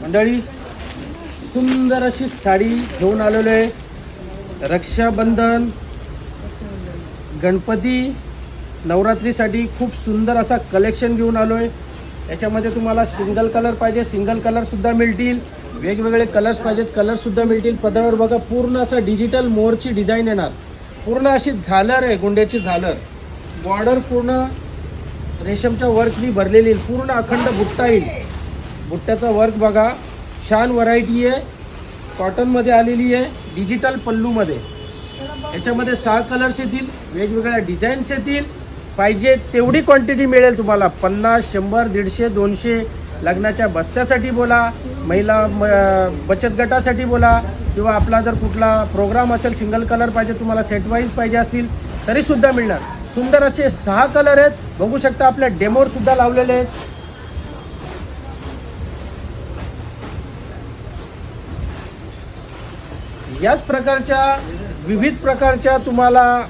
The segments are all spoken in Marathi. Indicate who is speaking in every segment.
Speaker 1: मंडळी सुंदर अशी साडी घेऊन आलेलो आहे। रक्षाबंधन, गणपती, नवरात्रीसाठी खूप सुंदर असा कलेक्शन घेऊन आलो आहे। याच्यामध्ये तुम्हाला सिंगल कलर पाहिजे सिंगल कलर सुद्धा मिळतील, वेगवेगळे कलर्स पाहिजेत कलर सुद्धा मिळतील। पदरावर बघा पूर्ण असं डिजिटल मोरची डिझाईन येणार, पूर्ण अशी झालर आहे, गुंड्याची झालर, बॉर्डर पूर्ण रेशमच्या वर्कनी भरलेली, पूर्ण अखंड बुट्टा येईल। बुट्ट्याचा वर्क बघा, छान व्हरायटी आहे, कॉटनमध्ये आलेली आहे, डिजिटल पल्लूमध्ये। याच्यामध्ये 6 कलर्स येतील, वेगवेगळ्या डिझाईन्स येतील, पाहिजे तेवढी क्वांटिटी मिळेल तुम्हाला। 50, 100, 150, 200 लग्नाच्या बस्त्यासाठी बोला, महिला बचत गटासाठी बोला, किंवा आपला जर कुठला प्रोग्राम असेल, सिंगल कलर पाहिजे तुम्हाला, सेट वाईज पाहिजे असतील तरीसुद्धा मिळणार। सुंदर असे 6 कलर आहेत, बघू शकता आपल्या डेमोर सुद्धा लावलेले आहेत। याच प्रकारच्या विविध प्रकारच्या तुम्हाला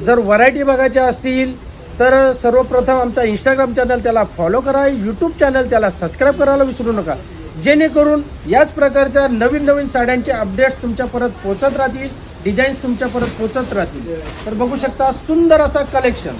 Speaker 1: जर व्हरायटी बघायच्या असतील तर सर्वप्रथम आमचा इंस्टाग्राम चॅनल त्याला फॉलो करा, यूट्यूब चॅनल त्याला सबस्क्राईब करायला विसरू नका, जेणेकरून याच प्रकारच्या नवीन नवीन साड्यांचे अपडेट्स तुमच्यापर्यंत पोहोचत राहतील, डिझाईन्स तुमच्यापर्यंत पोहोचत राहतील। तर बघू शकता सुंदर असा कलेक्शन।